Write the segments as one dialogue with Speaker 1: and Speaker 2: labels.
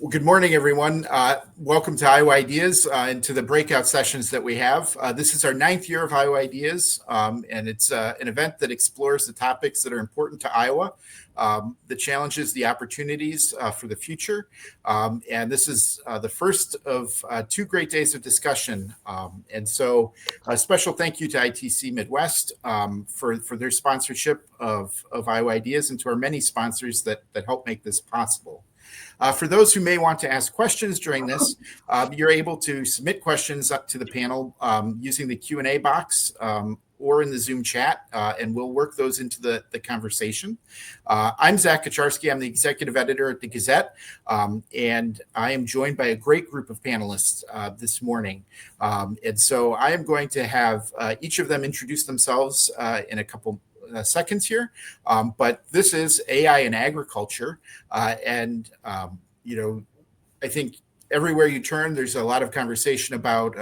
Speaker 1: Well, good morning, everyone. Welcome to Iowa Ideas and to the breakout sessions that we have. This is our 9th year of Iowa Ideas, and it's an event that explores the topics that are important to Iowa, the challenges, the opportunities for the future. And this is the first of 2 great days of discussion. And so a special thank you to ITC Midwest for their sponsorship of Iowa Ideas, and to our many sponsors that help make this possible. For those who may want to ask questions during this, you're able to submit questions up to the panel using the Q&A box or in the Zoom chat, and we'll work those into the conversation. I'm Zach Kaczarski. I'm the executive editor at the Gazette, and I am joined by a great group of panelists this morning. And so I am going to have each of them introduce themselves in a couple seconds here, but this is AI in agriculture, and I think everywhere you turn, there's a lot of conversation about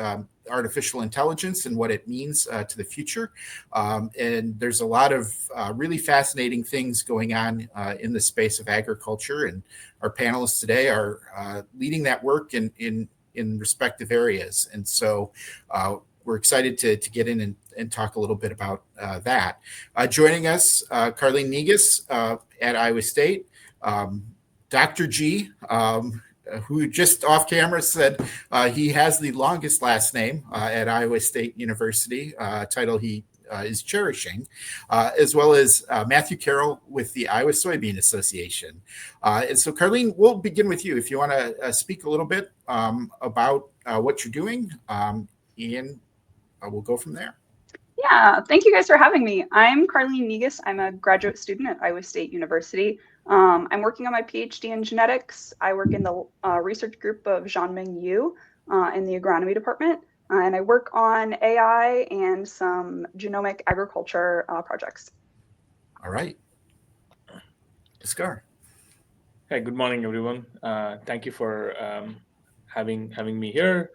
Speaker 1: artificial intelligence and what it means to the future, and there's a lot of really fascinating things going on in the space of agriculture, and our panelists today are leading that work in respective areas, and so we're excited to get in and talk a little bit about that. Joining us, Carlene Negus at Iowa State, Dr. G, who just off camera said he has the longest last name at Iowa State University, a title he is cherishing, as well as Matthew Carroll with the Iowa Soybean Association. And so, Carlene, we'll begin with you if you want to speak a little bit about what you're doing, and we'll go from there.
Speaker 2: Yeah, thank you guys for having me. I'm Carlene Negus. I'm a graduate student at Iowa State University. I'm working on my PhD in genetics. I work in the research group of Jean-Ming Yu in the agronomy department, and I work on AI and some genomic agriculture projects.
Speaker 1: All right. Iskar.
Speaker 3: Hey, good morning, everyone. Thank you for having me here.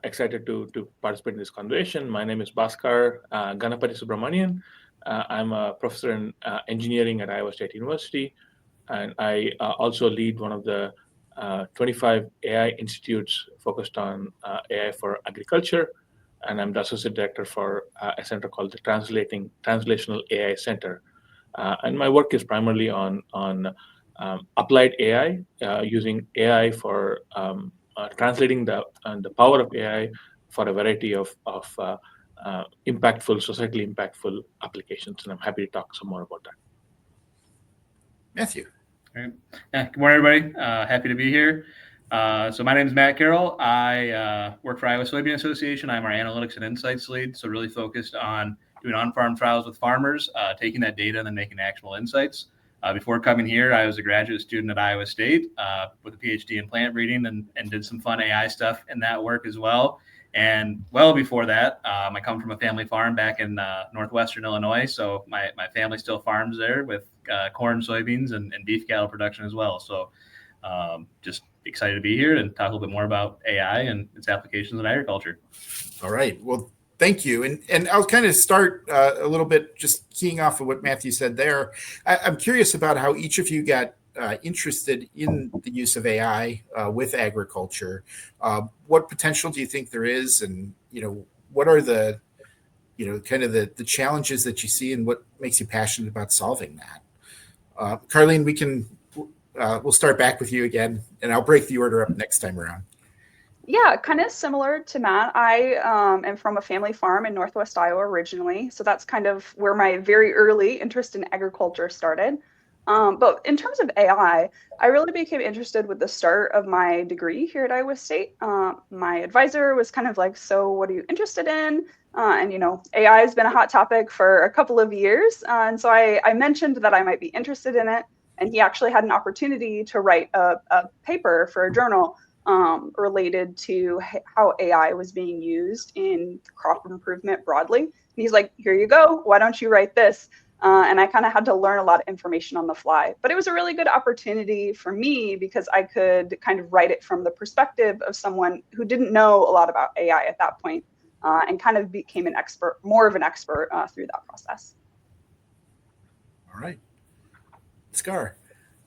Speaker 3: Excited to participate in this conversation. My name is Bhaskar Ganapati Subramanian. I'm a professor in engineering at Iowa State University, and I also lead one of the 25 AI institutes focused on AI for agriculture, and I'm the associate director for a center called the Translational AI Center. And my work is primarily on applied AI, using AI for translating the power of AI for a variety of societally impactful applications, and I'm happy to talk some more about that.
Speaker 1: Matthew.
Speaker 4: All right. Yeah, good morning, everybody. Happy to be here. So my name is Matt Carroll. I work for Iowa Soybean Association. I'm our analytics and insights lead, so really focused on doing on-farm trials with farmers, taking that data and then making actionable insights. Before coming here, I was a graduate student at Iowa State with a PhD in plant breeding and did some fun AI stuff in that work as well. And well before that, I come from a family farm back in northwestern Illinois. So my family still farms there with corn, soybeans, and beef cattle production as well. So just excited to be here and talk a little bit more about AI and its applications in agriculture.
Speaker 1: All right. Well, thank you. And I'll kind of start a little bit just keying off of what Matthew said there. I'm curious about how each of you got interested in the use of AI with agriculture. What potential do you think there is? And, what are the, kind of the challenges that you see, and what makes you passionate about solving that? Carlene, we'll start back with you again, and I'll break the order up next time around.
Speaker 2: Yeah, kind of similar to Matt. I am from a family farm in Northwest Iowa originally, so that's kind of where my very early interest in agriculture started. But in terms of AI, I really became interested with the start of my degree here at Iowa State. My advisor was kind of like, so what are you interested in? And, AI has been a hot topic for a couple of years. And so I mentioned that I might be interested in it. And he actually had an opportunity to write a paper for a journal related to how AI was being used in crop improvement broadly. And he's like, here you go. Why don't you write this? And I kind of had to learn a lot of information on the fly. But it was a really good opportunity for me because I could kind of write it from the perspective of someone who didn't know a lot about AI at that point, and kind of became more of an expert through that process.
Speaker 1: All right. Scar.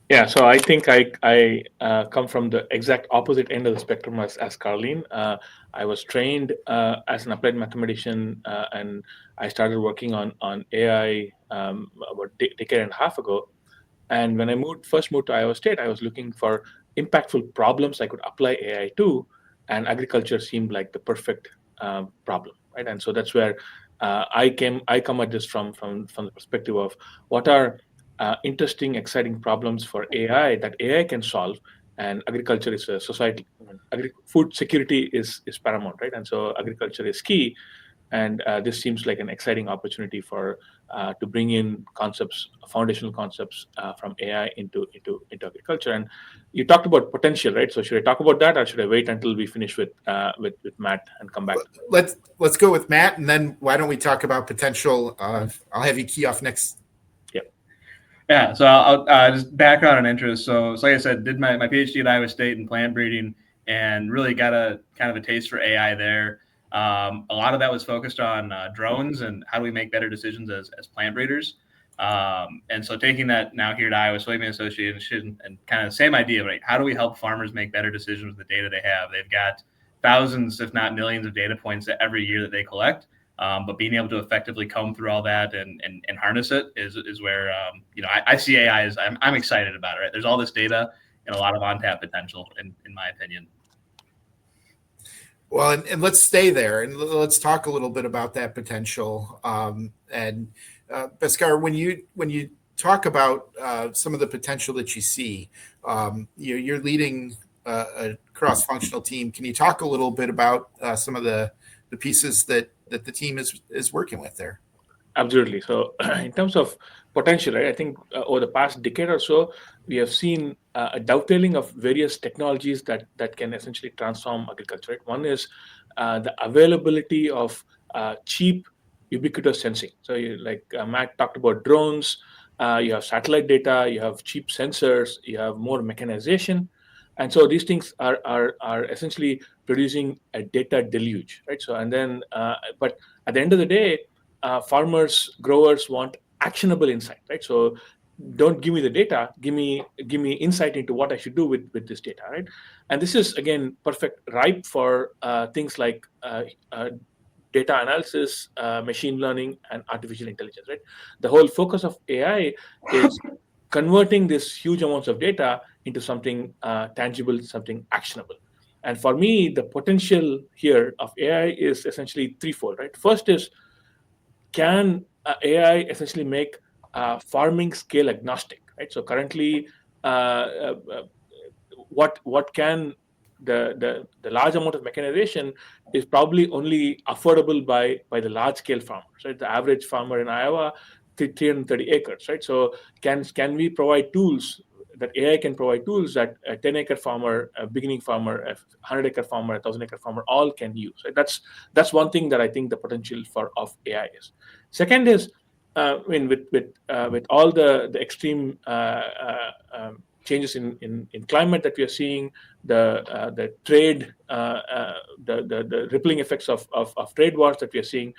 Speaker 3: Yeah, so I think I come from the exact opposite end of the spectrum as Carleen. I was trained as an applied mathematician, and I started working on AI about a decade and a half ago. And when I first moved to Iowa State, I was looking for impactful problems I could apply AI to, and agriculture seemed like the perfect problem, right? And so that's where I come at this from the perspective of what are interesting, exciting problems for AI that AI can solve, and agriculture is a society. Food security is paramount, right? And so agriculture is key, and this seems like an exciting opportunity for to bring in concepts, foundational concepts from AI into agriculture. And you talked about potential, right? So should I talk about that, or should I wait until we finish with Matt and come back?
Speaker 1: Let's go with Matt, and then why don't we talk about potential? I'll have you key off next.
Speaker 4: Yeah, so I'll just background and interest. So like I said, did my PhD at Iowa State in plant breeding, and really got a kind of a taste for AI there. A lot of that was focused on drones and how do we make better decisions as plant breeders. And so taking that now here to Iowa Soybean Association, and kind of the same idea, right? How do we help farmers make better decisions with the data they have? They've got thousands, if not millions, of data points that every year that they collect. But being able to effectively comb through all that and harness it is where I see AI as I'm excited about it. Right? There's all this data and a lot of untapped potential, in my opinion.
Speaker 1: Well, and let's stay there, and let's talk a little bit about that potential. And Bhaskar, when you talk about some of the potential that you see, you're leading a cross-functional team. Can you talk a little bit about some of the pieces that the team is working with there?
Speaker 3: Absolutely. So, in terms of potential, right, I think over the past decade or so, we have seen a dovetailing of various technologies that can essentially transform agriculture. Right? One is the availability of cheap, ubiquitous sensing. So, like Matt talked about drones, you have satellite data, you have cheap sensors, you have more mechanization, and so these things are essentially producing a data deluge, right? So, and then, but at the end of the day, farmers, growers want actionable insight, right? So don't give me the data, give me insight into what I should do with this data, right? And this is again perfect ripe for things like data analysis, machine learning, and artificial intelligence, right? The whole focus of AI is converting this huge amounts of data into something tangible, something actionable. And for me, the potential here of AI is essentially threefold, right? First is, can AI essentially make farming scale agnostic, right? So currently, uh, uh, uh, what can the large amount of mechanization is probably only affordable by the large scale farmers, right? The average farmer in Iowa, 330 acres, right? So can we provide tools that AI can provide tools that a 10-acre farmer, a beginning farmer, a 100-acre farmer, a 1,000-acre farmer all can use, right? That's one thing that I think the potential of AI is. Second is, I mean, with all the extreme changes in climate that we are seeing, the trade, the rippling effects of trade wars that we are seeing,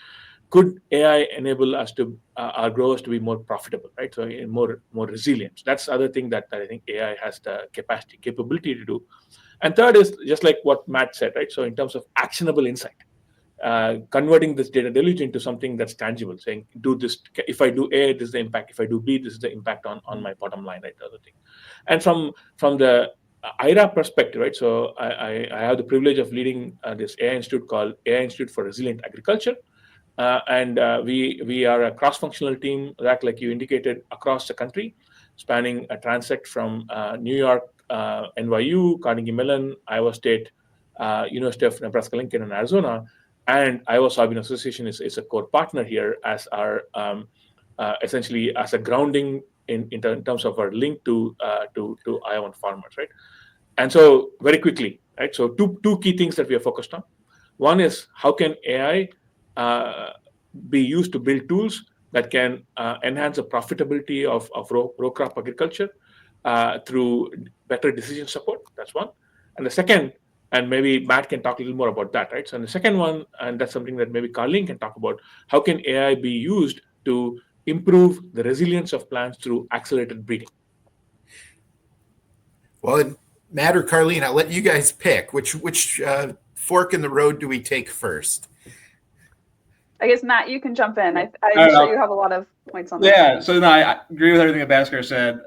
Speaker 3: could AI enable us to our growers to be more profitable, right? So more resilient. That's the other thing that I think AI has the capability to do. And third is just like what Matt said, right? So in terms of actionable insight, converting this data deluge into something that's tangible, saying, do this, if I do A, this is the impact, if I do B, this is the impact on my bottom line, right? The other thing. And from the IRA perspective, right? So I have the privilege of leading this AI institute called AI Institute for Resilient Agriculture. And we are a cross-functional team that, like you indicated, across the country, spanning a transect from New York, NYU, Carnegie Mellon, Iowa State, University of Nebraska-Lincoln, and Arizona. And Iowa Soybean Association is a core partner here as our essentially as a grounding in terms of our link to Iowan farmers, right? And so very quickly, right? So two key things that we are focused on. One is, how can AI be used to build tools that can enhance the profitability of row crop agriculture through better decision support. That's one. And the second, and maybe Matt can talk a little more about that, right? So, and the second one, and that's something that maybe Carleen can talk about, how can AI be used to improve the resilience of plants through accelerated breeding?
Speaker 1: Well, and Matt or Carlene, I'll let you guys pick which fork in the road do we take first.
Speaker 2: I guess Matt, you can jump in. I'm
Speaker 4: don't
Speaker 2: sure
Speaker 4: know.
Speaker 2: you have a lot of points on this.
Speaker 4: Yeah, so no, I agree with everything that Bhaskar said.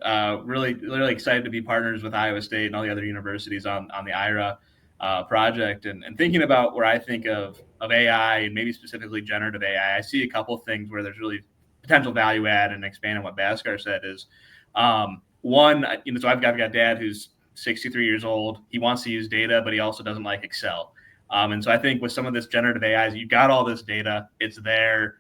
Speaker 4: Really excited to be partners with Iowa State and all the other universities on the IRA project. And thinking about where I think of AI and maybe specifically generative AI, I see a couple things where there's really potential value add, and expanding what Bhaskar said is one, so I've got dad who's 63 years old. He wants to use data, but he also doesn't like Excel. And so I think with some of this generative AIs, you've got all this data, it's there.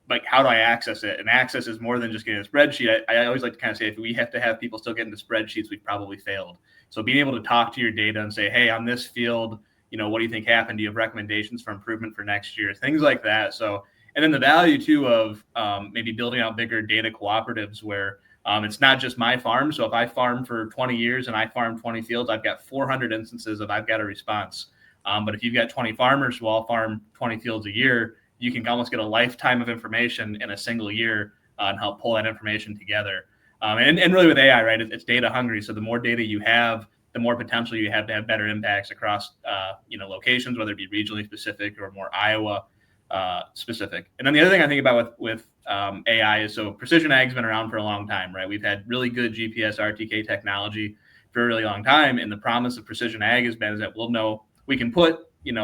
Speaker 4: Like, how do I access it? And access is more than just getting a spreadsheet. I always like to kind of say, if we have to have people still get into spreadsheets, we've probably failed. So being able to talk to your data and say, hey, on this field, what do you think happened? Do you have recommendations for improvement for next year? Things like that. So, and then the value too of maybe building out bigger data cooperatives where it's not just my farm. So if I farm for 20 years and I farm 20 fields, I've got 400 instances of I've got a response. But if you've got 20 farmers who all farm 20 fields a year, you can almost get a lifetime of information in a single year and help pull that information together. And really with AI, right, it's data hungry. So the more data you have, the more potential you have to have better impacts across, locations, whether it be regionally specific or more Iowa specific. And then the other thing I think about with AI is, so precision ag's been around for a long time, right? We've had really good GPS RTK technology for a really long time. And the promise of precision ag has been is that we'll know we can put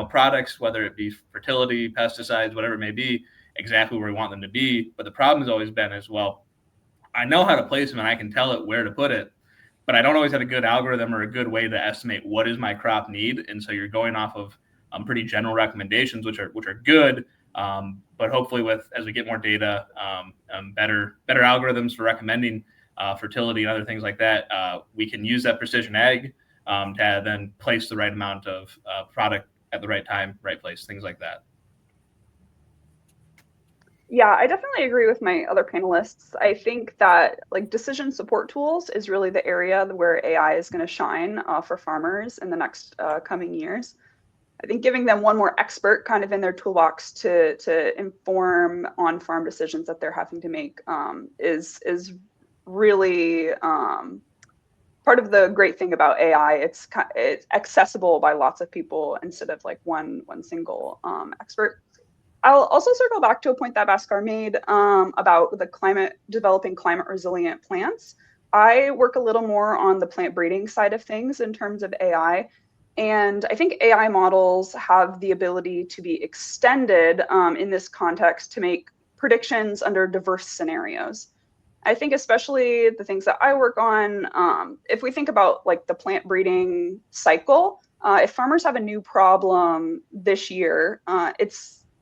Speaker 4: products, whether it be fertility, pesticides, whatever it may be, exactly where we want them to be. But the problem has always been as well, I know how to place them and I can tell it where to put it, but I don't always have a good algorithm or a good way to estimate what is my crop need. And so you're going off of pretty general recommendations, which are good. But hopefully as we get more data, better algorithms for recommending fertility and other things like that, we can use that precision ag to then place the right amount of product at the right time, right place, things like that.
Speaker 2: Yeah, I definitely agree with my other panelists. I think that decision support tools is really the area where AI is going to shine for farmers in the next coming years. I think giving them one more expert kind of in their toolbox to inform on farm decisions that they're having to make is really part of the great thing about AI. It's accessible by lots of people instead of one single expert. I'll also circle back to a point that Bhaskar made about developing climate resilient plants. I work a little more on the plant breeding side of things in terms of AI. And I think AI models have the ability to be extended in this context to make predictions under diverse scenarios. I think especially the things that I work on, if we think about the plant breeding cycle, if farmers have a new problem this year,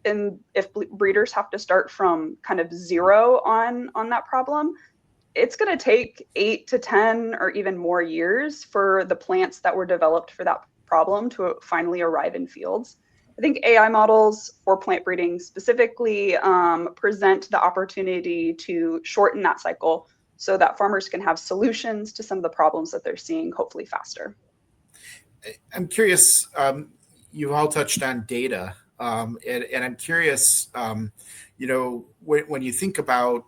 Speaker 2: if breeders have to start from kind of zero on that problem, it's going to take 8 to 10 or even more years for the plants that were developed for that problem to finally arrive in fields. I think AI models for plant breeding specifically present the opportunity to shorten that cycle so that farmers can have solutions to some of the problems that they're seeing, hopefully faster.
Speaker 1: I'm curious, you all touched on data. And I'm curious, when you think about,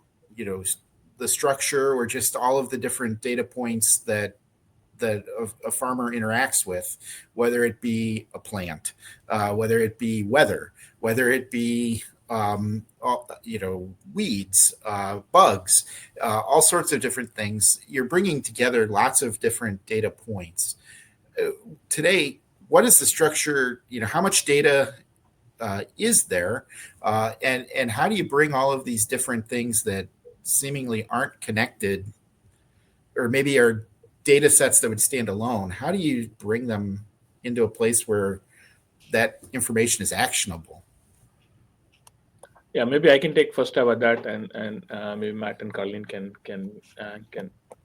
Speaker 1: the structure or just all of the different data points that a farmer interacts with, whether it be a plant, whether it be weather, whether it be, weeds, bugs, all sorts of different things. You're bringing together lots of different data points. Today, what is the structure? How much data is there, and how do you bring all of these different things that seemingly aren't connected, or maybe are data sets that would stand alone? How do you bring them into a place where that information is actionable?
Speaker 3: Yeah, maybe I can take first stab at that, and maybe Matt and Carlene can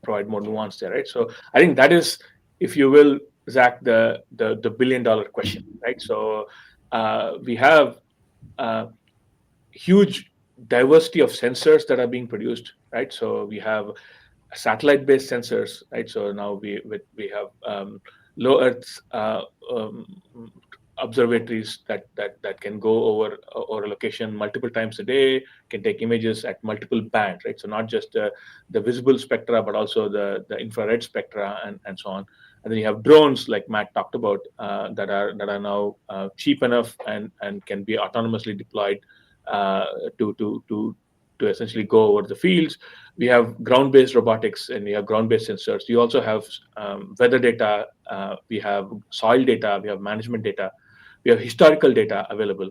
Speaker 3: provide more nuance there, right? So I think that is, if you will, Zach, the $1 billion question, right? So we have huge diversity of sensors that are being produced, right? So we have satellite-based sensors, right? So now we have low Earth observatories that can go over a location multiple times a day, can take images at multiple bands, right? So not just the visible spectra, but also the infrared spectra and so on. And then you have drones, like Matt talked about, that are now cheap enough and can be autonomously deployed to essentially go over the fields. We have ground-based robotics and we have ground-based sensors. You also have weather data, we have soil data, we have management data, we have historical data available.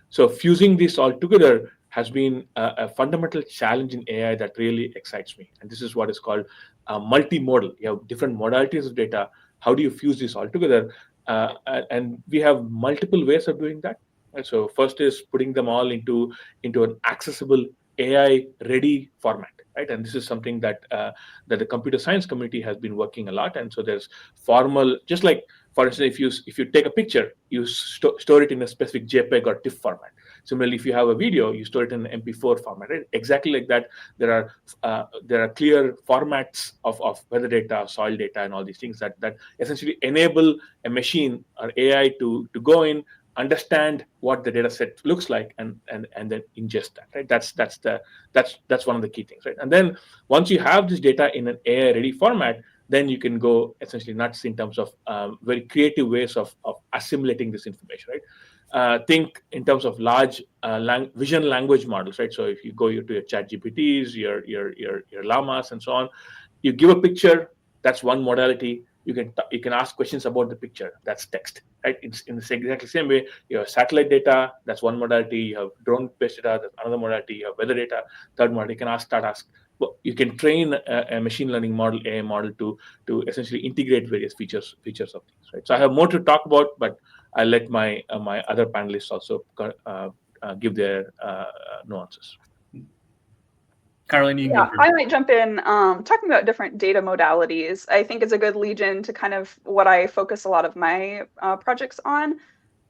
Speaker 3: So fusing this all together has been a fundamental challenge in AI that really excites me. And this is what is called multimodal. You have different modalities of data. How do you fuse this all together? And we have multiple ways of doing that. And so first is putting them all into an accessible AI-ready format, right? And this is something that that the computer science community has been working a lot. And so there's formal, just like, for instance, if you take a picture, you store it in a specific JPEG or TIFF format. Similarly, if you have a video, you store it in an MP4 format, right? Exactly like that. There are clear formats of weather data, soil data, and all these things that essentially enable a machine or AI to go in, understand what the data set looks like, and then ingest that, right? That's one of the key things, right? And then once you have this data in an AI ready format, then you can go essentially nuts in terms of very creative ways of assimilating this information, right? Think in terms of large vision language models, right? So if you go to your chat GPTs, your llamas and so on, you give a picture, that's one modality. You can ask questions about the picture, that's text, right? It's in the exactly same way. You have satellite data, that's one modality. You have drone based data, that's another modality. You have weather data, third modality. You can ask. Well, you can train a machine learning model, AI model, to essentially integrate various features of these, right? So I have more to talk about, but I'll let my other panelists also give their nuances.
Speaker 4: Caroline, you can
Speaker 2: Yeah,
Speaker 4: go first.
Speaker 2: I might jump in. Talking about different data modalities, I think is a good lead in to kind of what I focus a lot of my projects on.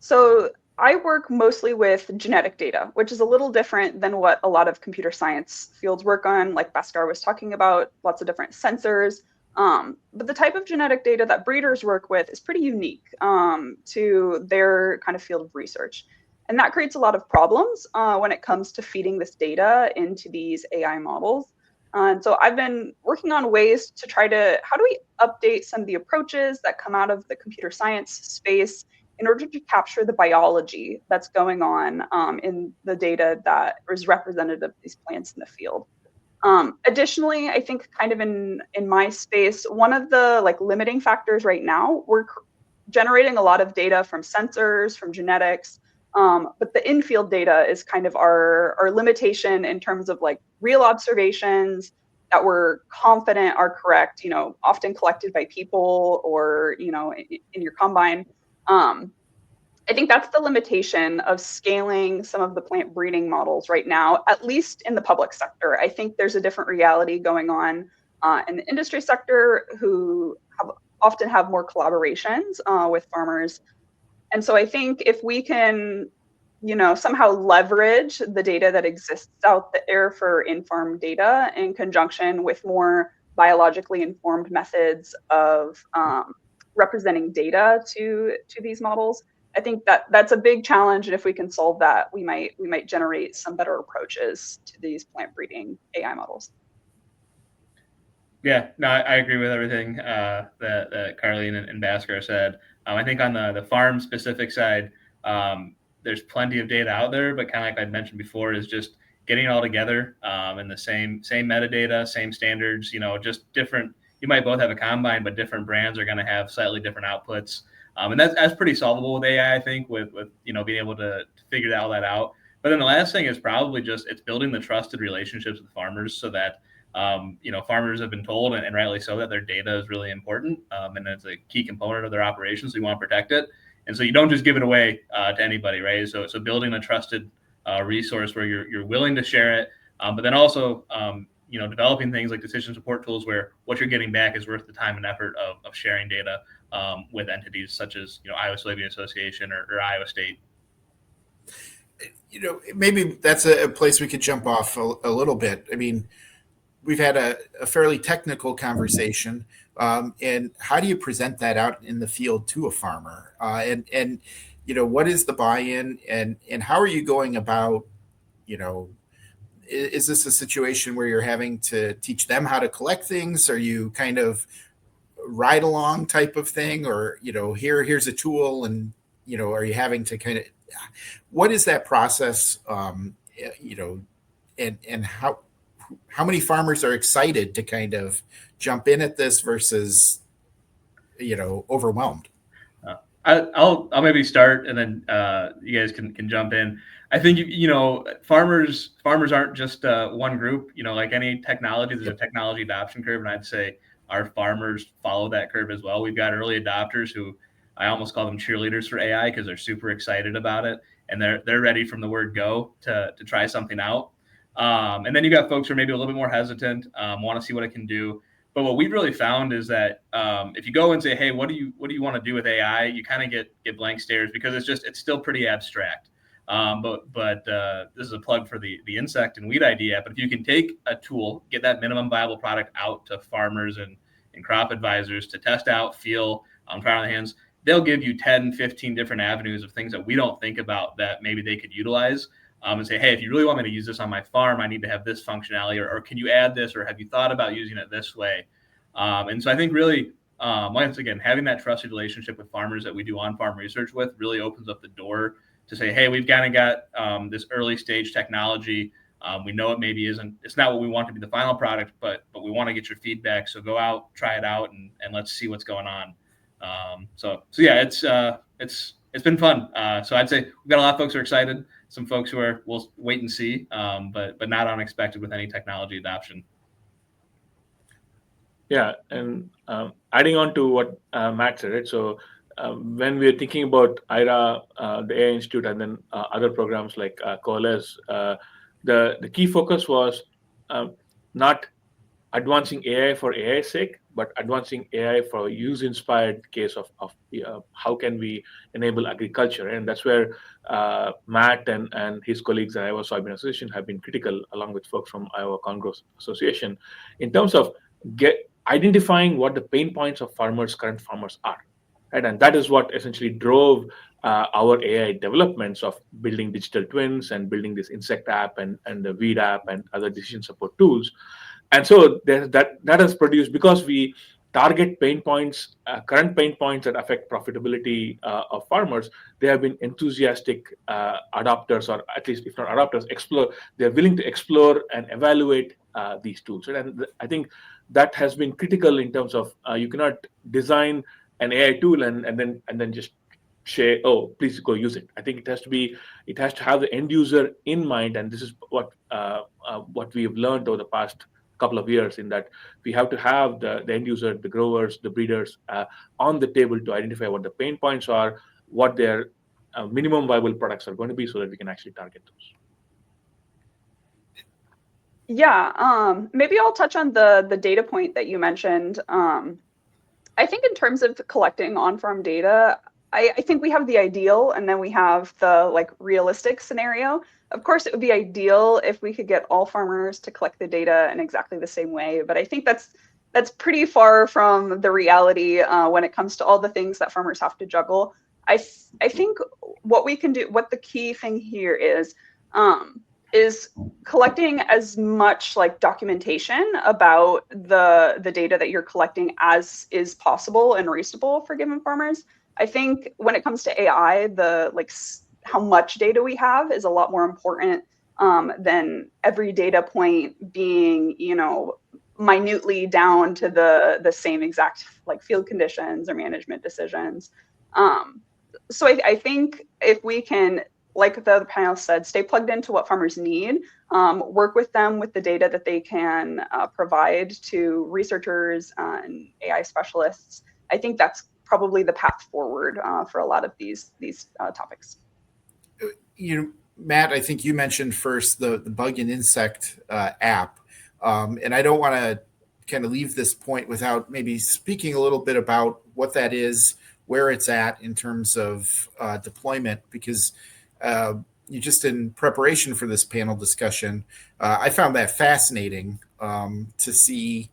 Speaker 2: So I work mostly with genetic data, which is a little different than what a lot of computer science fields work on, like Bhaskar was talking about, lots of different sensors. But the type of genetic data that breeders work with is pretty unique to their kind of field of research. And that creates a lot of problems when it comes to feeding this data into these AI models. And so I've been working on ways to try to, how do we update some of the approaches that come out of the computer science space in order to capture the biology that's going on in the data that is representative of these plants in the field. Additionally, I think kind of in my space, one of the like limiting factors right now, we're generating a lot of data from sensors, from genetics, but the in-field data is kind of our limitation in terms of like real observations that we're confident are correct, often collected by people or, in your combine. I think that's the limitation of scaling some of the plant breeding models right now, at least in the public sector. I think there's a different reality going on in the industry sector who often have more collaborations with farmers. And so I think if we can, somehow leverage the data that exists out there for in-farm data in conjunction with more biologically informed methods of representing data to these models, I think that's a big challenge. And if we can solve that, we might generate some better approaches to these plant breeding AI models.
Speaker 4: Yeah, no, I agree with everything that Caroline and Bhaskar said. I think on the farm specific side, there's plenty of data out there, but kind of like I'd mentioned before, is just getting it all together in the same metadata, same standards. Just different. You might both have a combine, but different brands are going to have slightly different outputs, and that's pretty solvable with AI. I think with being able to figure all that out. But then the last thing is probably just it's building the trusted relationships with farmers so that farmers have been told, and rightly so, that their data is really important, and it's a key component of their operations. So you want to protect it, and so you don't just give it away to anybody, right? So building a trusted resource where you're willing to share it, but then also developing things like decision support tools where what you're getting back is worth the time and effort of sharing data with entities such as Iowa Soybean Association or Iowa State.
Speaker 1: Maybe that's a place we could jump off a little bit. I mean, we've had a fairly technical conversation, and how do you present that out in the field to a farmer? And what is the buy-in, and how are you going about, is this a situation where you're having to teach them how to collect things? Are you kind of ride along type of thing, or here's a tool, and are you having to kind of, what is that process? And how many farmers are excited to kind of jump in at this versus overwhelmed?
Speaker 4: I'll maybe start, and then you guys can jump in. I think farmers aren't just one group. Like any technology, there's a technology adoption curve, and I'd say our farmers follow that curve as well. We've got early adopters who I almost call them cheerleaders for AI because they're super excited about it, and they're ready from the word go to try something out. And then you got folks who are maybe a little bit more hesitant, want to see what it can do. But what we've really found is that if you go and say, "Hey, what do you want to do with AI?" you kind of get blank stares because it's still pretty abstract. But this is a plug for the insect and weed ID app. But if you can take a tool, get that minimum viable product out to farmers and crop advisors to test out, feel, try on the hands, they'll give you 10, 15 different avenues of things that we don't think about that maybe they could utilize. And say, hey, if you really want me to use this on my farm, I need to have this functionality, or can you add this, or have you thought about using it this way? And so I think really, once again, having that trusted relationship with farmers that we do on-farm research with really opens up the door to say, hey, we've kind of got this early stage technology. We know it's not what we want to be the final product, but we want to get your feedback. So go out, try it out, and let's see what's going on. So yeah, it's been fun. So I'd say we've got a lot of folks who are excited. Some folks who we'll wait and see, but not unexpected with any technology adoption.
Speaker 3: Yeah, and adding on to what Matt said, right? So when we're thinking about IRA, the AI Institute, and then other programs like Coalesce, the key focus was not advancing AI for AI's sake, but advancing AI for use-inspired case of how can we enable agriculture. And that's where Matt and his colleagues at Iowa Soybean Association have been critical, along with folks from Iowa Corn Growers Association, in terms of identifying what the pain points of current farmers are. Right? And that is what essentially drove our AI developments of building digital twins and building this insect app and the weed app and other decision support tools. And so that has produced, because we target pain points, current pain points that affect profitability of farmers, they have been enthusiastic adopters, or at least if not adopters, they're willing to explore and evaluate these tools. And I think that has been critical in terms of you cannot design an AI tool and then just say, oh, please go use it. I think it has to have the end user in mind, and this is what we have learned over the past couple of years, in that we have to have the end user, the growers, the breeders on the table to identify what the pain points are, what their minimum viable products are going to be, so that we can actually target those.
Speaker 2: Yeah, maybe I'll touch on the data point that you mentioned. I think in terms of collecting on-farm data, I think we have the ideal, and then we have the realistic scenario. Of course, it would be ideal if we could get all farmers to collect the data in exactly the same way, but I think that's pretty far from the reality when it comes to all the things that farmers have to juggle. I think what we can do, what the key thing here is collecting as much documentation about the data that you're collecting as is possible and reasonable for given farmers. I think when it comes to AI, how much data we have is a lot more important than every data point being, minutely down to the same exact field conditions or management decisions. So I think if we can, like the other panel said, stay plugged into what farmers need, work with them with the data that they can provide to researchers and AI specialists, I think that's probably the path forward for a lot of these topics.
Speaker 1: Matt, I think you mentioned first the bug and insect app, and I don't want to kind of leave this point without maybe speaking a little bit about what that is, where it's at in terms of deployment, because you just in preparation for this panel discussion, I found that fascinating to see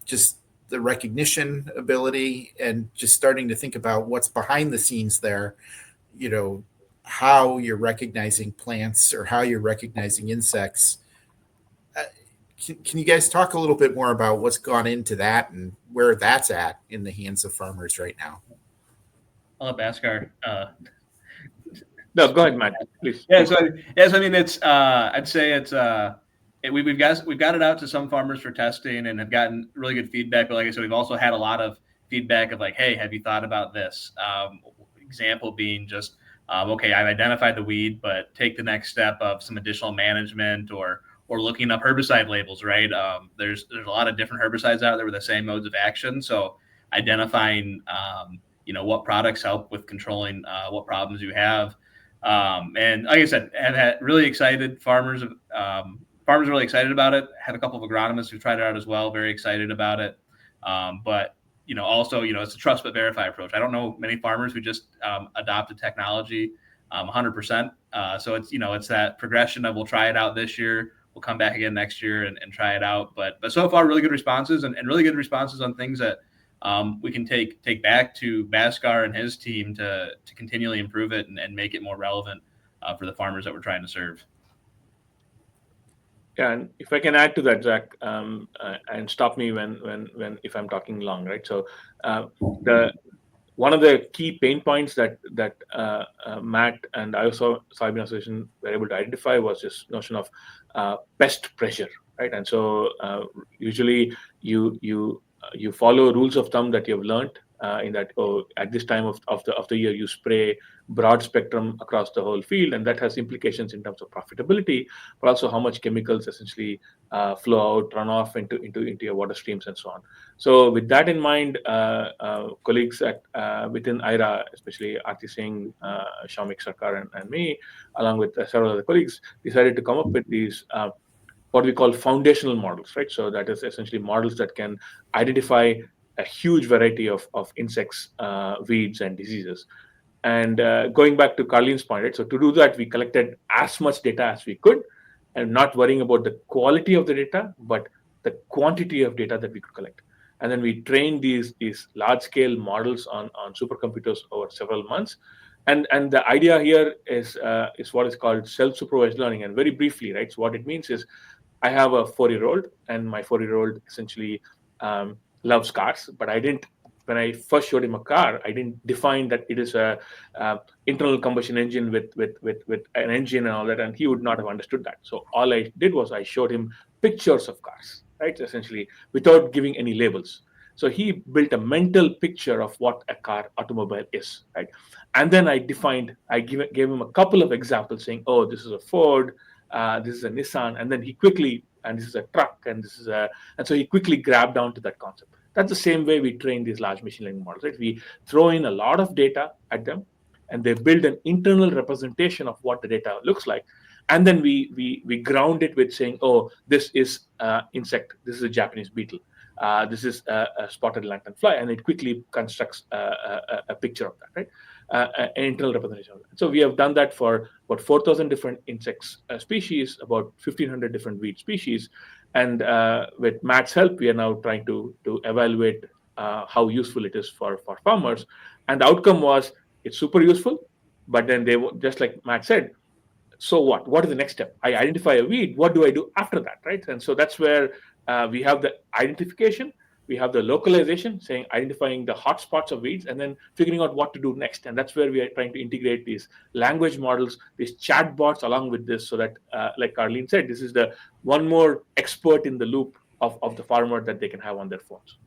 Speaker 1: just the recognition ability and just starting to think about what's behind the scenes there, how you're recognizing plants or how you're recognizing insects. can you guys talk a little bit more about what's gone into that and where that's at in the hands of farmers right now?
Speaker 4: I'll let Bhaskar.
Speaker 3: No, go ahead, Matt, please.
Speaker 4: Yeah, so I mean, it's I'd say it's we've got it out to some farmers for testing and have gotten really good feedback. But like I said, we've also had a lot of feedback of like, hey, have you thought about this? Example being just okay, I've identified the weed, but take the next step of some additional management or looking up herbicide labels. Right? There's a lot of different herbicides out there with the same modes of action. So identifying what products help with controlling what problems you have. And like I said, have had really excited farmers. Farmers are really excited about it. Had a couple of agronomists who tried it out as well, very excited about it. But also, it's a trust but verify approach. I don't know many farmers who just adopted technology 100%. So it's that progression of we'll try it out this year, we'll come back again next year and try it out. But so far, really good responses and really good responses on things that we can take back to Bhaskar and his team to continually improve it and make it more relevant for the farmers that we're trying to serve.
Speaker 3: Yeah, and if I can add to that, Zach, and stop me when if I'm talking long, right? So one of the key pain points that Matt and IO Soybean Association were able to identify was this notion of pest pressure, right? And so usually you follow rules of thumb that you've learned in that at this time of the year you spray broad spectrum across the whole field, and that has implications in terms of profitability, but also how much chemicals essentially flow out, run off into your water streams and so on. So with that in mind, colleagues within IRA, especially Aarti Singh, Shamik Sarkar, and me, along with several other colleagues, decided to come up with these what we call foundational models, right? So that is essentially models that can identify a huge variety of insects, weeds, and diseases. And going back to Carlene's point, right? So to do that, we collected as much data as we could, and not worrying about the quality of the data, but the quantity of data that we could collect. And then we trained these large-scale models on supercomputers over several months. And the idea here is what is called self-supervised learning. And very briefly, right? So what it means is I have a 4-year-old, and my 4-year-old essentially loves cars, but when I first showed him a car, I didn't define that it is a internal combustion engine with an engine and all that, and he would not have understood that. So all I did was I showed him pictures of cars, right? Essentially, without giving any labels. So he built a mental picture of what a automobile is, right? And then I gave him a couple of examples saying, oh, this is a Ford, this is a Nissan, and then he quickly, and this is a truck, and so he quickly grabbed onto that concept. That's the same way we train these large machine learning models, right? We throw in a lot of data at them, and they build an internal representation of what the data looks like. And then we ground it with saying, oh, this is insect, this is a Japanese beetle, this is a spotted lanternfly, and it quickly constructs a picture of that, right? An internal representation of that. So we have done that for about 4,000 different insects species, about 1,500 different weed species. And with Matt's help, we are now trying to evaluate how useful it is for farmers. And the outcome was it's super useful, but then they just like Matt said, so what? What is the next step? I identify a weed. What do I do after that, right? And so that's where we have the identification, we have the localization, saying identifying the hot spots of weeds, and then figuring out what to do next. And that's where we are trying to integrate these language models, these chatbots along with this, so that, like Carlene said, this is the one more expert in the loop of the farmer that they can have on their phones.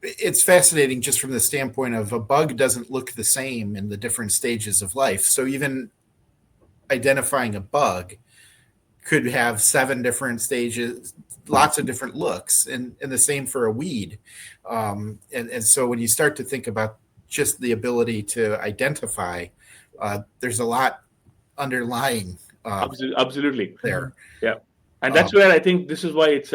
Speaker 1: It's fascinating just from the standpoint of a bug doesn't look the same in the different stages of life. So even identifying a bug could have 7 different stages, lots of different looks, and the same for a weed. And so when you start to think about just the ability to identify, there's a lot underlying
Speaker 3: absolutely
Speaker 1: there.
Speaker 3: Yeah, and that's where I think this is why it's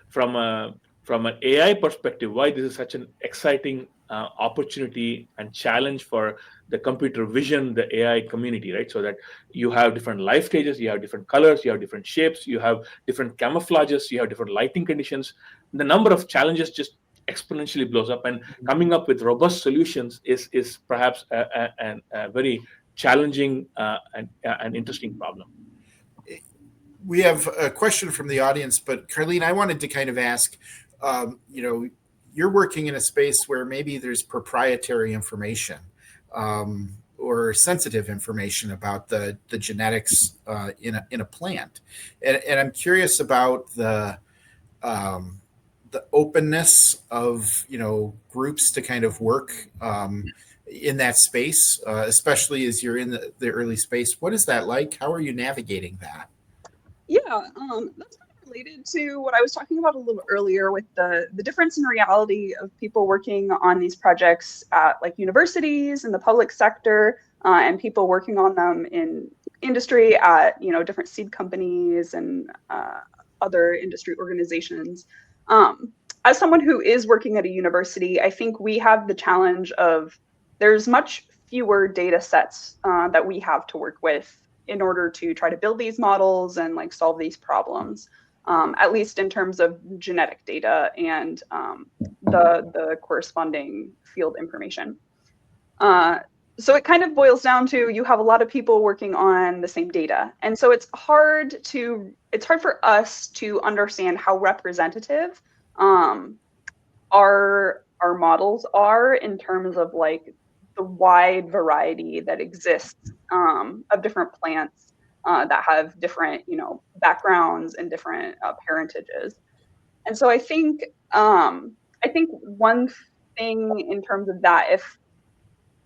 Speaker 3: from an AI perspective, why this is such an exciting opportunity and challenge for the computer vision, the AI community, right? So that you have different life stages, you have different colors, you have different shapes, you have different camouflages, you have different lighting conditions. The number of challenges just exponentially blows up, and coming up with robust solutions is perhaps a very challenging and interesting problem.
Speaker 1: We have a question from the audience, but Carlene, I wanted to kind of ask, you're working in a space where maybe there's proprietary information or sensitive information about the genetics in a plant, and I'm curious about the openness of groups to kind of work in that space, especially as you're in the early space. What is that like? How are you navigating that?
Speaker 2: Yeah, that's kind of related to what I was talking about a little earlier with the difference in reality of people working on these projects at like universities in the public sector and people working on them in industry at different seed companies and other industry organizations. As someone who is working at a university, I think we have the challenge of there's much fewer data sets that we have to work with in order to try to build these models and like solve these problems, at least in terms of genetic data and the corresponding field information. So it kind of boils down to you have a lot of people working on the same data. And so it's hard for us to understand how representative our models are in terms of like the wide variety that exists of different plants that have different, backgrounds and different parentages. And so I think one thing in terms of that,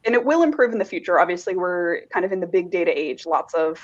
Speaker 2: and it will improve in the future. Obviously, we're kind of in the big data age. Lots of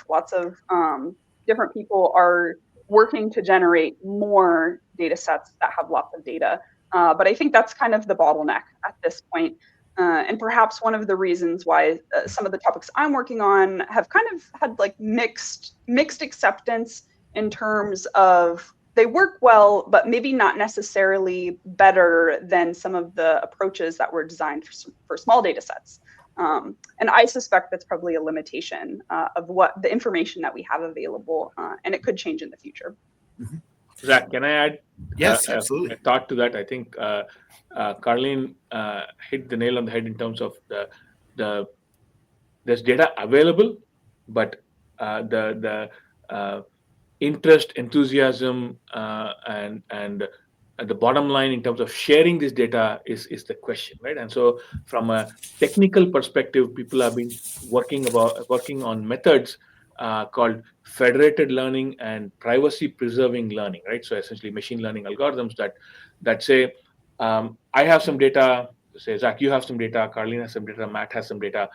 Speaker 2: different people are working to generate more data sets that have lots of data. But I think that's kind of the bottleneck at this point. And perhaps one of the reasons why some of the topics I'm working on have kind of had like mixed acceptance in terms of they work well, but maybe not necessarily better than some of the approaches that were designed for small data sets. And I suspect that's probably a limitation of what the information that we have available, and it could change in the future.
Speaker 1: Mm-hmm.
Speaker 3: Zach, can I add?
Speaker 1: Yes, absolutely.
Speaker 3: A thought to that. I think Carlene hit the nail on the head in terms of there's data available, but the interest, enthusiasm, and the bottom line in terms of sharing this data is the question, right? And so, from a technical perspective, people have been working on methods called federated learning and privacy preserving learning, right? So essentially machine learning algorithms that say, I have some data, say Zach, you have some data, Carlene has some data, Matt has some data.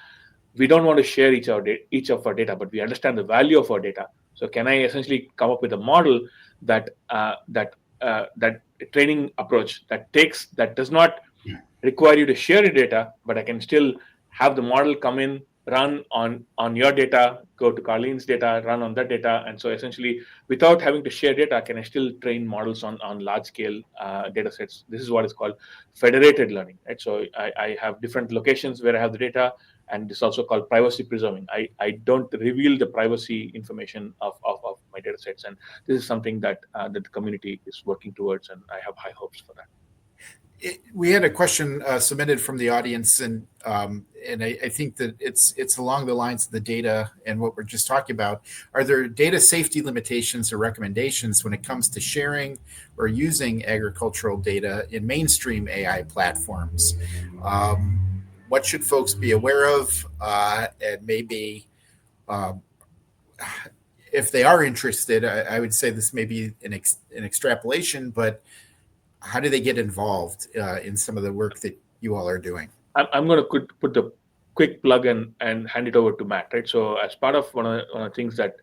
Speaker 3: We don't want to share each of our data, but we understand the value of our data. So can I essentially come up with a model that training approach that does not require you to share your data, but I can still have the model come in, run on your data, go to Carlene's data, run on that data. And so essentially, without having to share data, can I still train models on large scale data sets? This is what is called federated learning, right? So I have different locations where I have the data, and this is also called privacy preserving. I don't reveal the privacy information of my data sets. And this is something that the community is working towards, and I have high hopes for that.
Speaker 1: We had a question submitted from the audience, and I think that it's along the lines of the data and what we're just talking about. Are there data safety limitations or recommendations when it comes to sharing or using agricultural data in mainstream AI platforms? What should folks be aware of? And maybe if they are interested, I would say this may be an extrapolation, but how do they get involved in some of the work that you all are doing?
Speaker 3: I'm going to put the quick plug and hand it over to Matt, right? So as part of one of the things that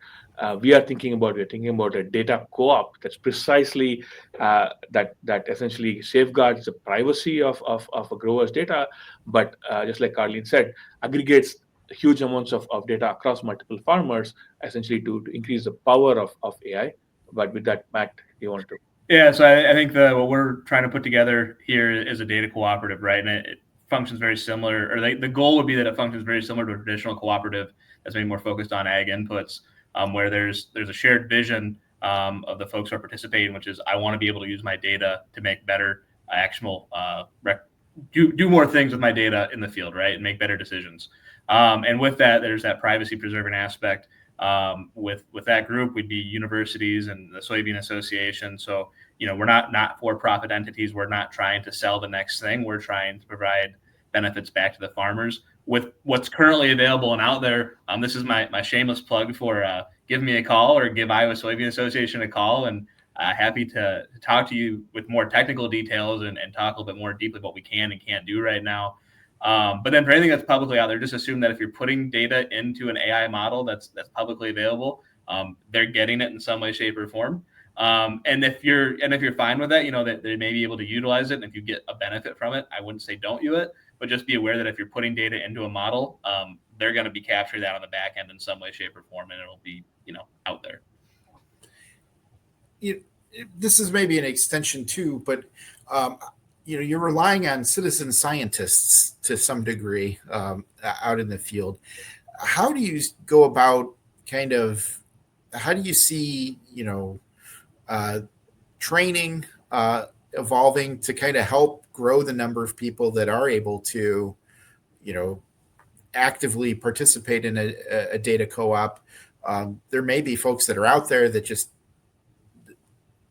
Speaker 3: we're thinking about a data co-op that's precisely that essentially safeguards the privacy of a grower's data, but just like Carlene said, aggregates huge amounts of data across multiple farmers, essentially to increase the power of AI. But with that, Matt, you want to?
Speaker 4: Yeah, so I think what we're trying to put together here is a data cooperative, right? And it functions very similar, or the goal would be that it functions very similar to a traditional cooperative that's maybe more focused on ag inputs, where there's a shared vision of the folks who are participating, which is I want to be able to use my data to make better actionable, do more things with my data in the field, right, and make better decisions. And with that, there's that privacy preserving aspect With that group, we'd be universities and the Soybean Association. So, we're not for-profit entities. We're not trying to sell the next thing. We're trying to provide benefits back to the farmers. With what's currently available and out there, this is my shameless plug for give me a call or give Iowa Soybean Association a call, and happy to talk to you with more technical details and talk a little bit more deeply what we can and can't do right now. But then for anything that's publicly out there, just assume that if you're putting data into an AI model that's publicly available, they're getting it in some way, shape, or form. And if you're fine with that, that they may be able to utilize it. And if you get a benefit from it, I wouldn't say don't use it, but just be aware that if you're putting data into a model, they're going to be capturing that on the back end in some way, shape, or form, and it'll be, out there.
Speaker 1: This is maybe an extension too, but you're relying on citizen scientists to some degree out in the field. How do you go about how do you see, training evolving to kind of help grow the number of people that are able to, actively participate in a data co-op? There may be folks that are out there that just,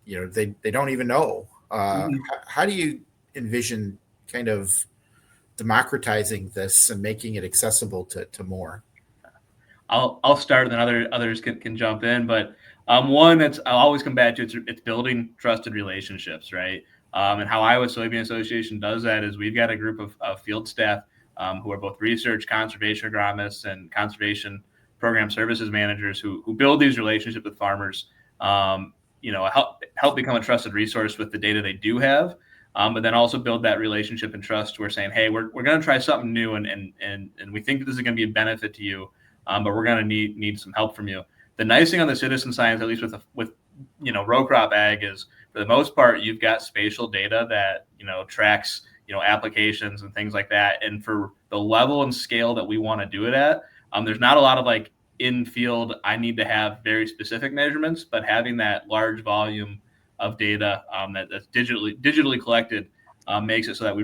Speaker 1: they don't even know. How do you envision kind of democratizing this and making it accessible to more?
Speaker 4: I'll start, and then others can jump in. But one, I'll always come back to it's building trusted relationships, right? And how Iowa Soybean Association does that is we've got a group of field staff who are both research, conservation agronomists, and conservation program services managers who build these relationships with farmers. Help become a trusted resource with the data they do have, but then also build that relationship and trust. We're saying, hey, we're going to try something new, and we think that this is going to be a benefit to you, but we're going to need some help from you. The nice thing on the citizen science, at least with row crop ag, is for the most part you've got spatial data that tracks applications and things like that. And for the level and scale that we want to do it at, there's not a lot of in field, I need to have very specific measurements, but having that large volume of data that's digitally collected makes it so that we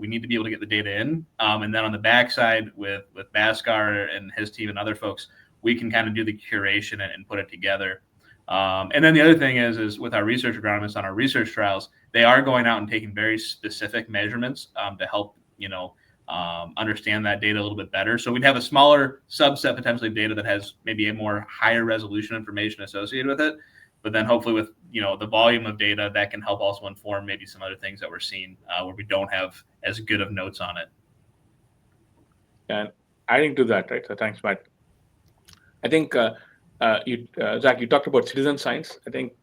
Speaker 4: need to be able to get the data in. And then on the backside with Bhaskar and his team and other folks, we can kind of do the curation and put it together. And then the other thing is with our research agronomists on our research trials, they are going out and taking very specific measurements to help, understand that data a little bit better. So we'd have a smaller subset potentially of data that has maybe a more higher resolution information associated with it. But then hopefully with, the volume of data that can help also inform maybe some other things that we're seeing where we don't have as good of notes on it.
Speaker 3: And adding to that, right? So thanks, Matt. I think, Zach, you talked about citizen science. I think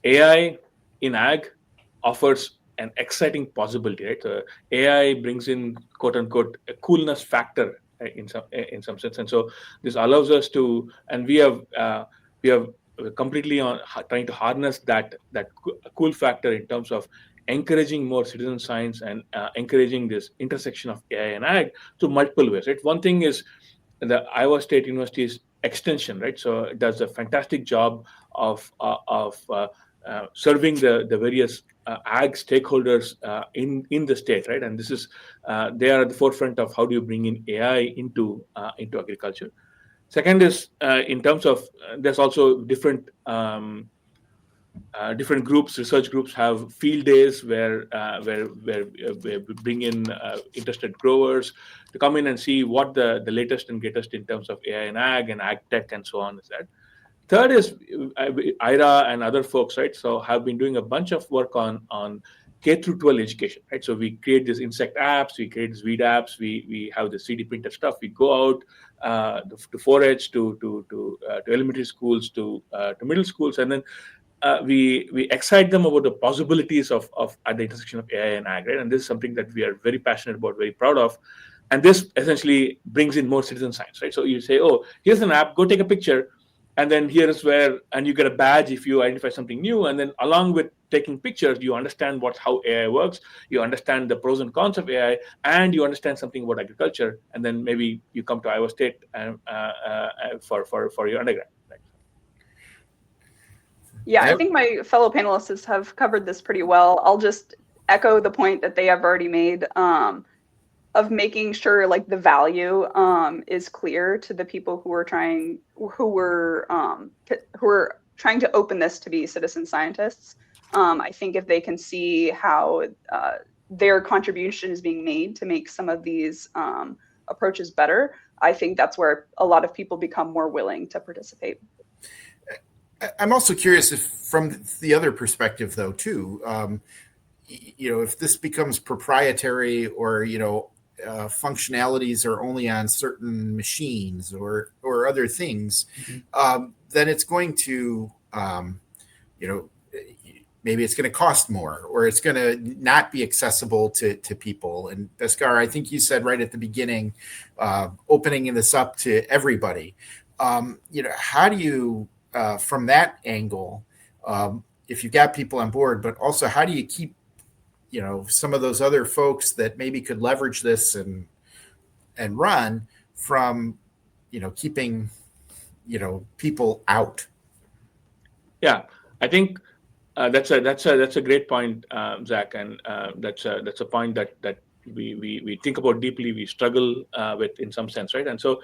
Speaker 3: AI in ag offers an exciting possibility, right? So AI brings in quote unquote a coolness factor in some sense, and so this allows us to, and we have completely on trying to harness that cool factor in terms of encouraging more citizen science and encouraging this intersection of AI and ag to multiple ways, right? One thing is the Iowa State University's extension, right? So it does a fantastic job of serving the various ag stakeholders in the state, right? And this is they are at the forefront of how do you bring in AI into agriculture. Second is in terms of there's also different groups, research groups have field days where we bring in interested growers to come in and see what the latest and greatest in terms of AI and ag tech and so on is that. Third is IRA and other folks, right? So have been doing a bunch of work on K through 12 education, right? So we create these insect apps, we create these weed apps, we have the 3D printed stuff. We go out to forage to elementary schools to middle schools, and then we excite them about the possibilities of at the intersection of AI and ag, right? And this is something that we are very passionate about, very proud of. And this essentially brings in more citizen science, right? So you say, oh, here's an app, go take a picture. And then here is where, and you get a badge if you identify something new. And then along with taking pictures, you understand how AI works, you understand the pros and cons of AI, and you understand something about agriculture. And then maybe you come to Iowa State and for your undergrad. Right?
Speaker 2: Yeah, I think my fellow panelists have covered this pretty well. I'll just echo the point that they have already made. of making sure like the value is clear to the people who were trying to open this to be citizen scientists. I think if they can see how their contribution is being made to make some of these approaches better, I think that's where a lot of people become more willing to participate.
Speaker 1: I'm also curious if, from the other perspective, though, too, if this becomes proprietary, or functionalities are only on certain machines or other things, then it's going to, maybe it's going to cost more, or it's going to not be accessible to people. And Bhaskar, I think you said right at the beginning, opening this up to everybody. How do you, from that angle, if you've got people on board, but also how do you keep, some of those other folks that maybe could leverage this and run from, keeping, people out?
Speaker 3: Yeah, I think that's a great point, Zach, and that's a point that we think about deeply. We struggle with in some sense, right? And so,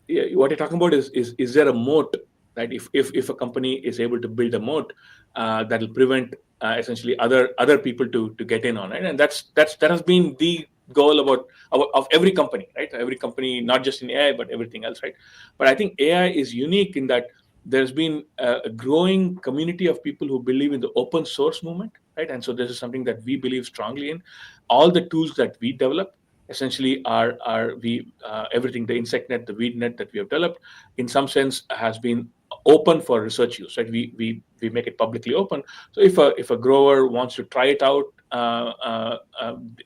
Speaker 3: what you're talking about is there a moat, right? If a company is able to build a moat that will prevent essentially other people to get in on it, and that has been the goal of every company, right? Every company, not just in AI but everything else, right? But I think AI is unique in that there's been a growing community of people who believe in the open source movement, right? And so this is something that we believe strongly in. All the tools that we develop essentially are everything, the insect net, the weed net that we have developed, in some sense has been open for research use, right? We make it publicly open. So if a grower wants to try it out,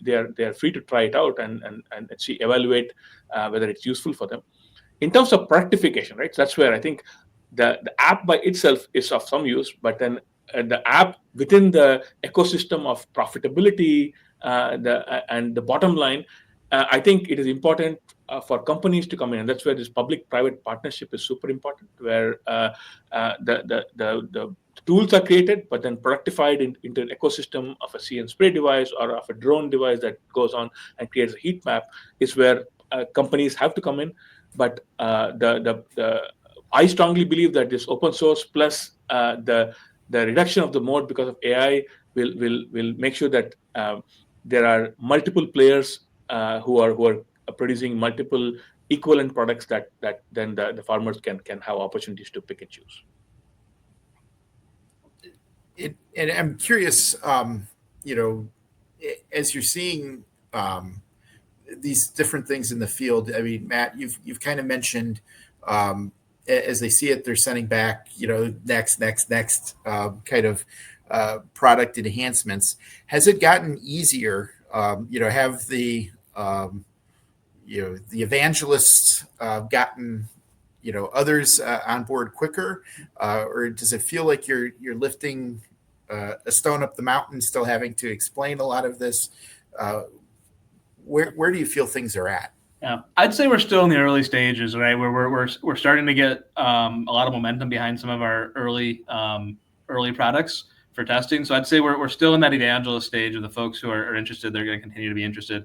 Speaker 3: they are free to try it out and see, evaluate whether it's useful for them. In terms of productification, right? So that's where I think the app by itself is of some use, but then the app within the ecosystem of profitability, and the bottom line, I think it is important for companies to come in, and that's where this public-private partnership is super important, where the tools are created, but then productified into an ecosystem of a see and spray device or of a drone device that goes on and creates a heat map, is where companies have to come in. But I strongly believe that this open source plus the reduction of the moat because of AI will make sure that there are multiple players who are producing multiple equivalent products that then the farmers can have opportunities to pick and choose.
Speaker 1: And I'm curious, as you're seeing these different things in the field. I mean, Matt, you've kind of mentioned, as they see it, they're sending back, next kind of product enhancements. Has it gotten easier? Have the the evangelists gotten others on board quicker, or does it feel like you're lifting a stone up the mountain, still having to explain a lot of this? Where do you feel things are at?
Speaker 4: Yeah, I'd say we're still in the early stages, right? Where we're starting to get a lot of momentum behind some of our early products for testing. So I'd say we're still in that evangelist stage of the folks who are interested. They're going to continue to be interested.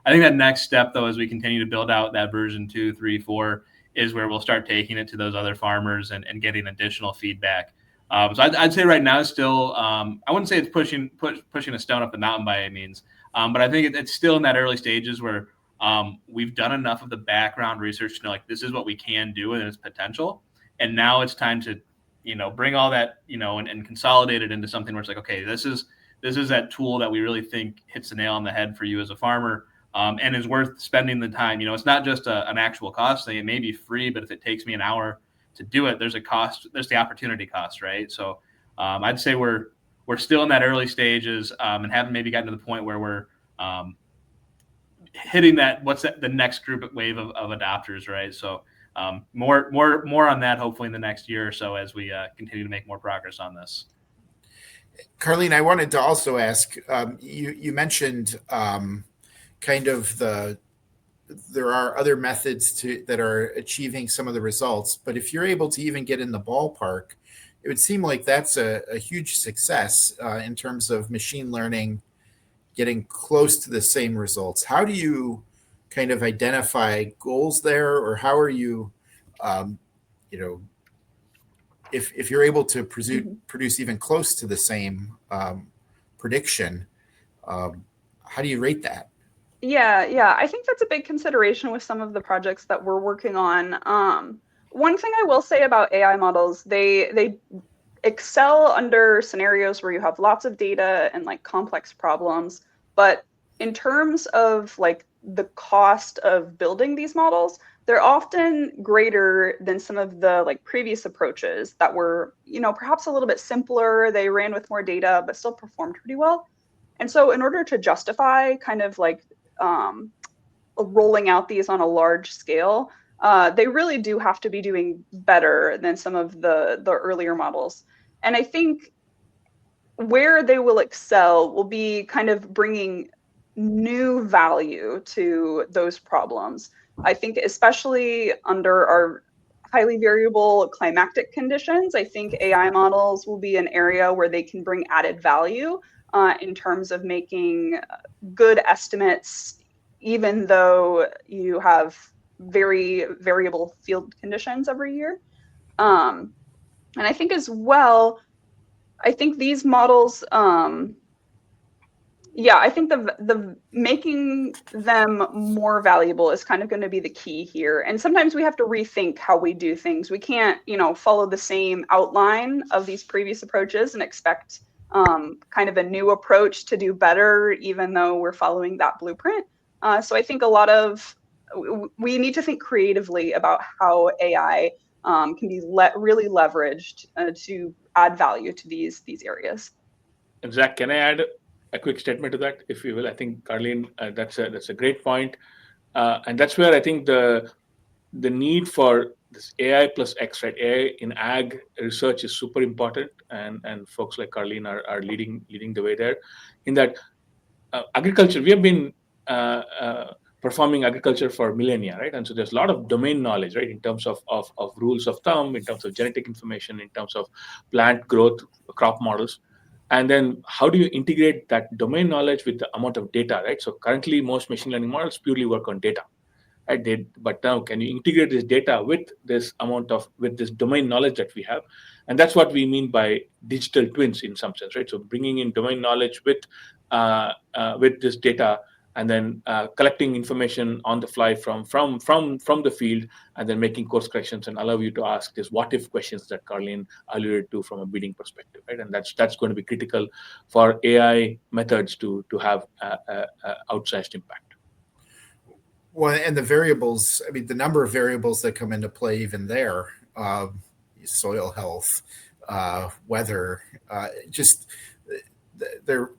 Speaker 4: I think that next step, though, as we continue to build out that version 2, 3, 4, is where we'll start taking it to those other farmers and getting additional feedback. So I'd say right now, still, I wouldn't say it's pushing a stone up the mountain by any means, but I think it's still in that early stages where we've done enough of the background research to know, like, this is what we can do and its potential. And now it's time to, bring all that, and consolidate it into something where it's like, okay, this is that tool that we really think hits the nail on the head for you as a farmer, and is worth spending the time. It's not just an actual cost thing. It may be free, but if it takes me an hour to do it, there's a cost. There's the opportunity cost, right? So I'd say we're still in that early stages, and haven't maybe gotten to the point where we're hitting the next wave of adopters, right? So more on that hopefully in the next year or so as we continue to make more progress on this.
Speaker 1: Carlene, I wanted to also ask, you mentioned kind of there are other methods that are achieving some of the results, but if you're able to even get in the ballpark, it would seem like that's a huge success in terms of machine learning getting close to the same results. How do you kind of identify goals there, or how are you, you know, if you're able to produce even close to the same prediction, how do you rate that?
Speaker 2: Yeah, I think that's a big consideration with some of the projects that we're working on. One thing I will say about AI models, they excel under scenarios where you have lots of data and like complex problems, but in terms of like the cost of building these models, they're often greater than some of the like previous approaches that were, perhaps a little bit simpler. They ran with more data, but still performed pretty well. And so in order to justify kind of like um, rolling out these on a large scale, they really do have to be doing better than some of the earlier models. And I think where they will excel will be kind of bringing new value to those problems. I think especially under our highly variable climatic conditions, I think AI models will be an area where they can bring added value in terms of making good estimates, even though you have very variable field conditions every year. And I think as well, I think these models, I think the making them more valuable is kind of going to be the key here. And sometimes we have to rethink how we do things. We can't, follow the same outline of these previous approaches and expect kind of a new approach to do better, even though we're following that blueprint. So I think we need to think creatively about how AI can be really leveraged to add value to these areas.
Speaker 3: And Zach, can I add a quick statement to that, if you will? I think, Carleen, that's a great point. And that's where I think the need for this AI plus X, right? AI in ag research is super important, and folks like Carleen are leading the way there. In that agriculture, we have been performing agriculture for millennia, right? And so there's a lot of domain knowledge, right, in terms of rules of thumb, in terms of genetic information, in terms of plant growth, crop models. And then how do you integrate that domain knowledge with the amount of data, right? So currently, most machine learning models purely work on data, right? But now, can you integrate this data with this domain knowledge that we have? And that's what we mean by digital twins in some sense, right? So bringing in domain knowledge with this data, and then collecting information on the fly from the field, and then making course corrections and allow you to ask this what if questions that Carleen alluded to from a bidding perspective, right? And that's going to be critical for AI methods to have outsized impact.
Speaker 1: Well, and the variables, I mean, the number of variables that come into play even there, soil health, weather, just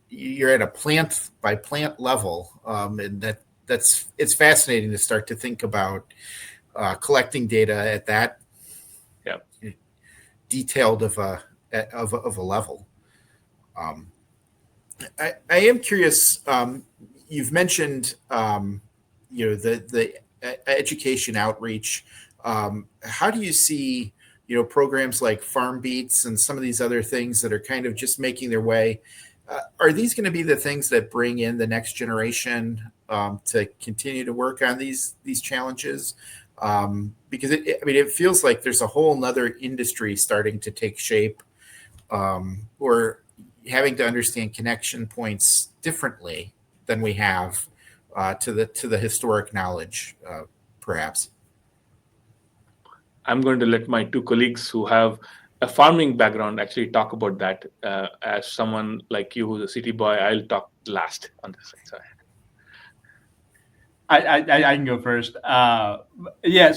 Speaker 1: you're at a plant by plant level, and it's fascinating to start to think about collecting data at that detailed of a level. I am curious. You've mentioned the education outreach. How do you see programs like Farm Beats and some of these other things that are kind of just making their way? Are these going to be the things that bring in the next generation to continue to work on these challenges? Because it feels like there's a whole nother industry starting to take shape, or having to understand connection points differently than we have to the historic knowledge, perhaps.
Speaker 3: I'm going to let my two colleagues who have a farming background actually talk about that. As someone like you who's a city boy, I'll talk last on this side.
Speaker 4: I can go first. So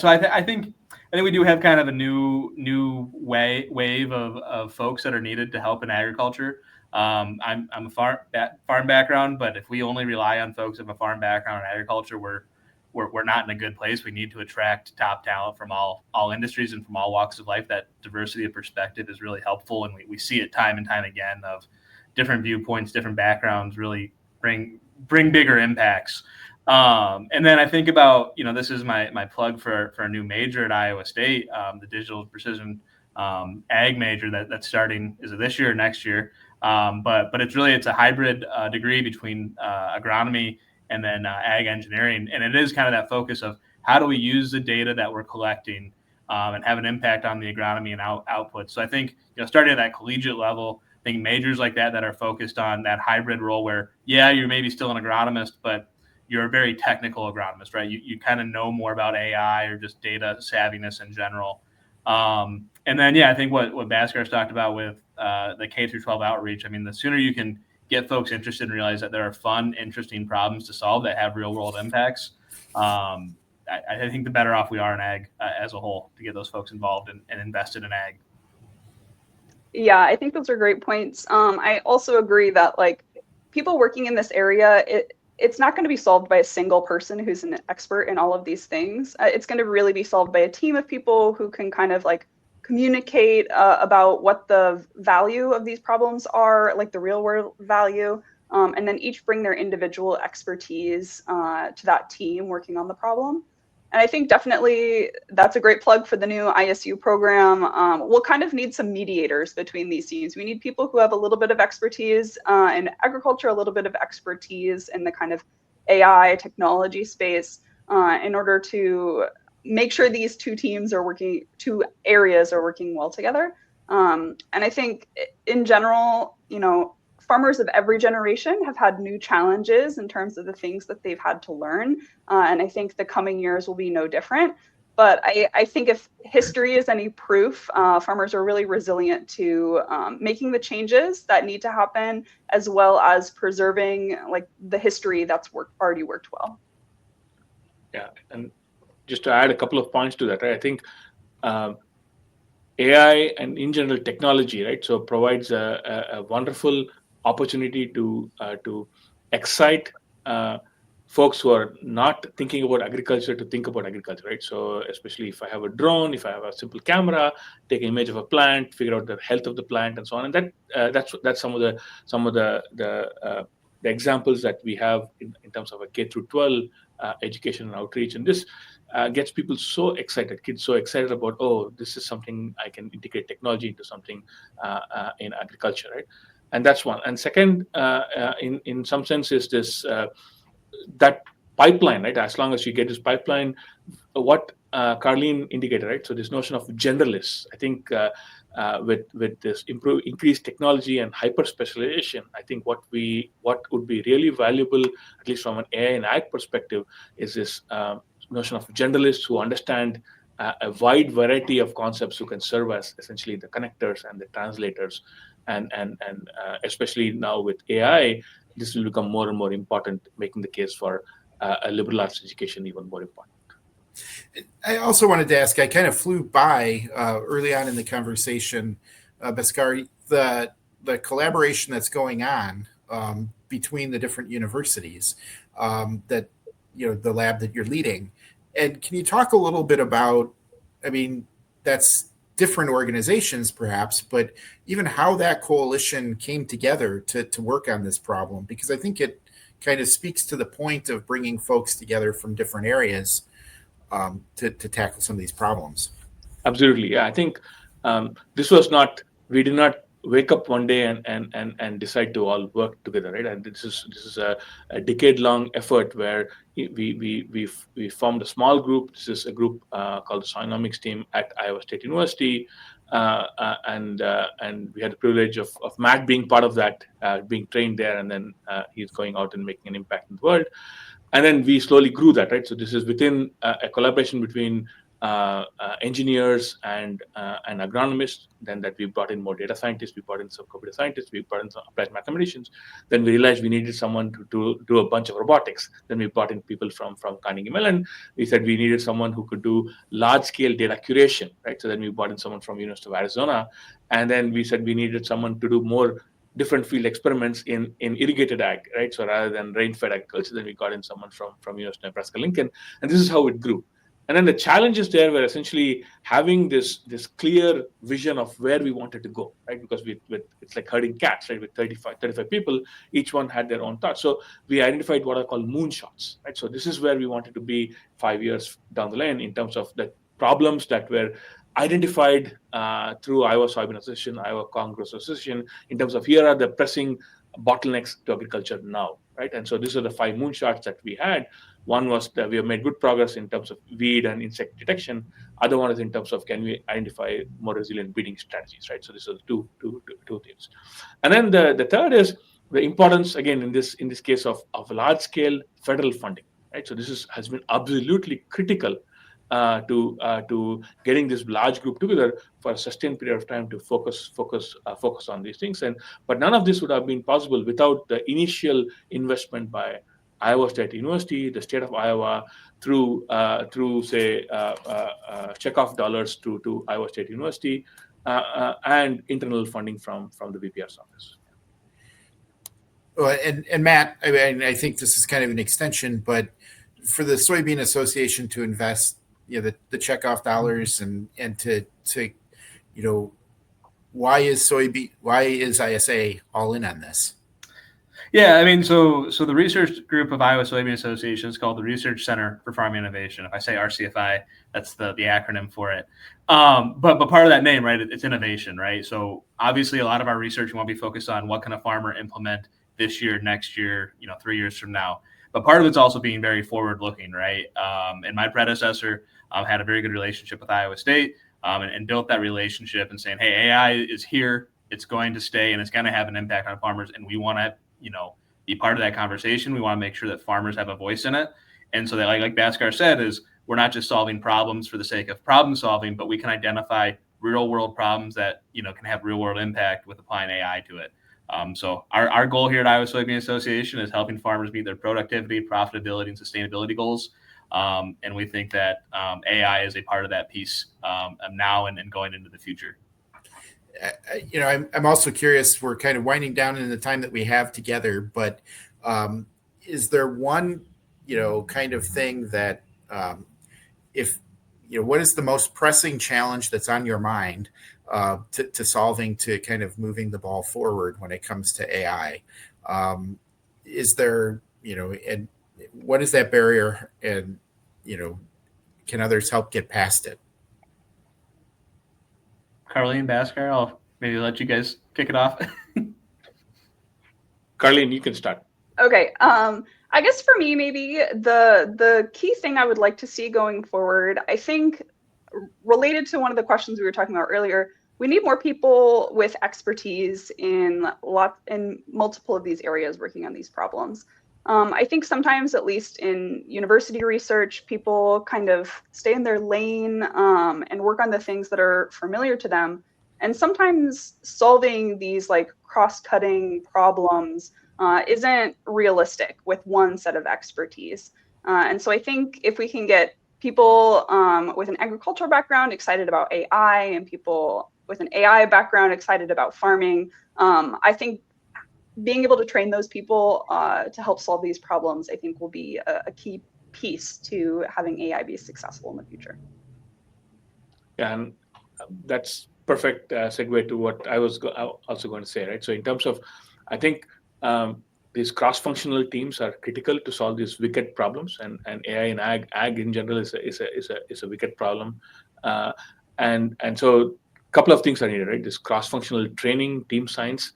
Speaker 4: I think we do have kind of a new wave of folks that are needed to help in agriculture. I'm a farm background, but if we only rely on folks of a farm background in agriculture, we're not in a good place. We need to attract top talent from all industries and from all walks of life. That diversity of perspective is really helpful, and we see it time and time again of different viewpoints, different backgrounds really bring bigger impacts. And then I think about, this is my plug for a new major at Iowa State, the digital precision ag major that's starting, is it this year or next year? But it's a hybrid degree between agronomy and then ag engineering. And it is kind of that focus of how do we use the data that we're collecting and have an impact on the agronomy and output. So I think, starting at that collegiate level, I think majors like that are focused on that hybrid role where, you're maybe still an agronomist, but you're a very technical agronomist, right? You kind of know more about AI or just data savviness in general. And then, I think what Bhaskar's talked about with the K through 12 outreach, I mean, the sooner you can get folks interested and realize that there are fun, interesting problems to solve that have real world impacts, I think the better off we are in ag as a whole to get those folks involved and invested in ag.
Speaker 2: Yeah, I think those are great points. I also agree that people working in this area, it's not going to be solved by a single person who's an expert in all of these things. It's going to really be solved by a team of people who can kind of communicate about what the value of these problems are, the real world value, and then each bring their individual expertise to that team working on the problem. And I think definitely that's a great plug for the new ISU program. We'll kind of need some mediators between these teams. We need people who have a little bit of expertise in agriculture, a little bit of expertise in the kind of AI technology space in order to make sure these two areas are working well together. And I think in general, farmers of every generation have had new challenges in terms of the things that they've had to learn. And I think the coming years will be no different. But I think if history is any proof, farmers are really resilient to making the changes that need to happen, as well as preserving the history that's already worked well.
Speaker 3: Yeah, and just to add a couple of points to that, right? I think AI and in general technology, right, so provides a wonderful opportunity to excite folks who are not thinking about agriculture to think about agriculture, right? So especially if I have a drone, if I have a simple camera, take an image of a plant, figure out the health of the plant, and so on, and that's some of the examples that we have in terms of a K through 12 education and outreach, and this gets people so excited, kids so excited about, oh, this is something I can integrate technology into something in agriculture, right? And that's one. And second, in some sense, is this that pipeline, right? As long as you get this pipeline, what Carleen indicated, right? So this notion of generalists, I think with this increased technology and hyper specialization, I think what would be really valuable, at least from an AI and ag perspective, is this notion of generalists who understand a wide variety of concepts, who can serve as essentially the connectors and the translators. And especially now with AI, this will become more and more important, making the case for a liberal arts education even more important.
Speaker 1: I also wanted to ask, I kind of flew by early on in the conversation, Bhaskar, the collaboration that's going on between the different universities, that, the lab that you're leading. And can you talk a little bit about, I mean, that's different organizations perhaps, but even how that coalition came together to work on this problem, because I think it kind of speaks to the point of bringing folks together from different areas to tackle some of these problems.
Speaker 3: Absolutely. Yeah, I think this was not, we did not wake up one day and decide to all work together, right? And this is a decade-long effort where we formed a small group. This is a group called the Soinomics team at Iowa State University, and we had the privilege of Matt being part of that, being trained there, and then he's going out and making an impact in the world. And then we slowly grew that, right? So this is within a collaboration between engineers and agronomists. Then that we brought in more data scientists, we brought in some computer scientists, we brought in some applied mathematicians. Then we realized we needed someone to do a bunch of robotics. Then we brought in people from Carnegie Mellon. We said we needed someone who could do large-scale data curation, right? So then we brought in someone from University of Arizona. And then we said we needed someone to do more different field experiments in irrigated ag, right? So rather than rain-fed agriculture, then we got in someone from University of Nebraska-Lincoln. And this is how it grew. And then the challenges there were essentially having this clear vision of where we wanted to go, right? Because it's like herding cats, right? With 35 people, each one had their own thoughts. So we identified what are called moonshots, right? So this is where we wanted to be 5 years down the line in terms of the problems that were identified through Iowa Soybean Association, Iowa Corn Growers Association, in terms of here are the pressing bottlenecks to agriculture now, right? And so these are the 5 moonshots that we had. One was that we have made good progress in terms of weed and insect detection. Other one is in terms of can we identify more resilient breeding strategies, right? So these are the two things. And then the third is the importance, again, in this case of large scale federal funding, right? So this has been absolutely critical to getting this large group together for a sustained period of time to focus on these things. But none of this would have been possible without the initial investment by Iowa State University, the state of Iowa, through say checkoff dollars to Iowa State University, and internal funding from the VPR's office.
Speaker 1: Well, and Matt, I mean, I think this is kind of an extension, but for the Soybean Association to invest, the checkoff dollars and to why is ISA all in on this?
Speaker 4: Yeah, I mean, so the research group of Iowa Soybean Association is called the Research Center for Farm Innovation. If I say RCFI, that's the acronym for it. But part of that name, right, it's innovation, right? So obviously a lot of our research won't be focused on what can a farmer implement this year, next year, 3 years from now. But part of it's also being very forward-looking, right? And my predecessor had a very good relationship with Iowa State and built that relationship and saying, hey, AI is here, it's going to stay, and it's going to have an impact on farmers, and we want to be part of that conversation. We want to make sure that farmers have a voice in it. And so that, like Bhaskar said, is we're not just solving problems for the sake of problem solving, but we can identify real world problems that, can have real world impact with applying AI to it. So our goal here at Iowa Soybean Association is helping farmers meet their productivity, profitability, and sustainability goals. And we think that AI is a part of that piece now and going into the future.
Speaker 1: I'm also curious, we're kind of winding down in the time that we have together, but is there one, kind of thing that what is the most pressing challenge that's on your mind to solving, to kind of moving the ball forward when it comes to AI? Is there, and what is that barrier, and, can others help get past it?
Speaker 4: Carleen, Bhaskar, I'll maybe let you guys kick it off.
Speaker 3: Carleen, you can start.
Speaker 2: Okay. I guess for me, maybe the key thing I would like to see going forward, I think related to one of the questions we were talking about earlier, we need more people with expertise in multiple of these areas working on these problems. I think sometimes, at least in university research, people kind of stay in their lane and work on the things that are familiar to them. And sometimes solving these like cross-cutting problems isn't realistic with one set of expertise. And so I think if we can get people with an agricultural background excited about AI and people with an AI background excited about farming, I think being able to train those people to help solve these problems, I think will be a key piece to having AI be successful in the future.
Speaker 3: Yeah, and that's perfect segue to what I was also going to say, right? So in terms of, I think these cross-functional teams are critical to solve these wicked problems, and AI in ag in general is a wicked problem, and so a couple of things are needed, right? This cross-functional training, team science.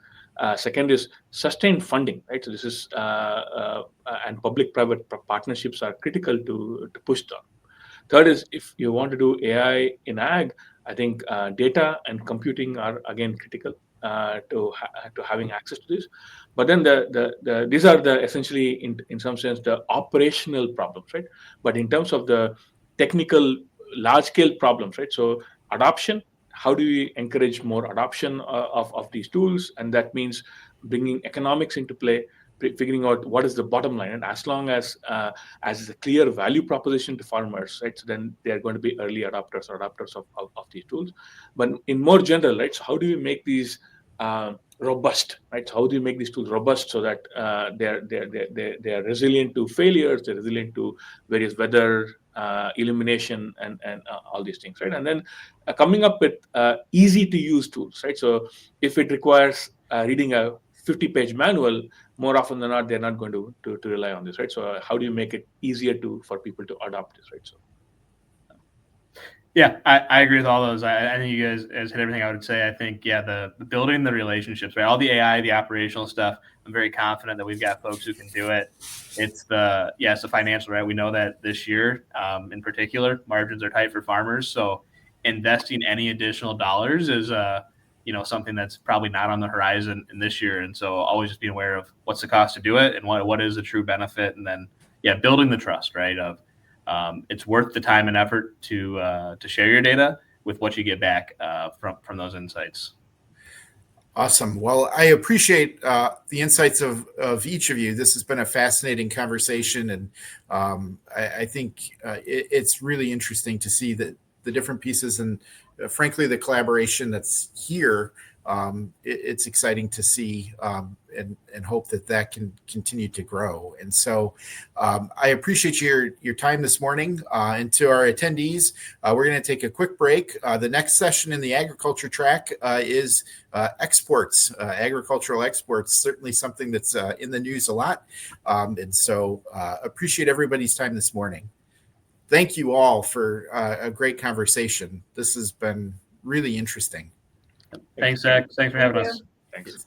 Speaker 3: Second is sustained funding, right? So this is and public-private partnerships are critical to push down. Third is, if you want to do AI in ag, I think data and computing are again critical to having access to this. But then these are the essentially in some sense the operational problems, right? But in terms of the technical large scale problems, right? So adoption. How do we encourage more adoption of these tools? And that means bringing economics into play, figuring out what is the bottom line. And as long as a clear value proposition to farmers, right? So then they are going to be early adopters or adopters of these tools. But in more general, right? So how do we make these robust, right? So how do you make these tools robust so that they are resilient to failures, they're resilient to various weather, illumination, and all these things, right? And then coming up with easy to use tools, right? So if it requires reading a 50-page manual, more often than not, they're not going to rely on this, right? So how do you make it easier for people to adopt this, right? So.
Speaker 4: Yeah, I agree with all those. I think you guys hit everything I would say. I think, the building the relationships, right? All the AI, the operational stuff, I'm very confident that we've got folks who can do it. It's the financial, right? We know that this year, in particular, margins are tight for farmers. So investing any additional dollars is something that's probably not on the horizon in this year. And so always just being aware of what's the cost to do it and what is the true benefit. And then, building the trust, right? Of it's worth the time and effort to share your data with what you get back from those insights.
Speaker 1: Awesome. Well, I appreciate the insights of each of you. This has been a fascinating conversation, and I think it's really interesting to see the different pieces and, frankly, the collaboration that's here. It's exciting to see and hope that can continue to grow. And so I appreciate your time this morning. And to our attendees, we're going to take a quick break. The next session in the agriculture track is exports, agricultural exports, certainly something that's in the news a lot. And so appreciate everybody's time this morning. Thank you all for a great conversation. This has been really interesting.
Speaker 4: Thanks, Zach. Thanks for having us.
Speaker 3: Thanks.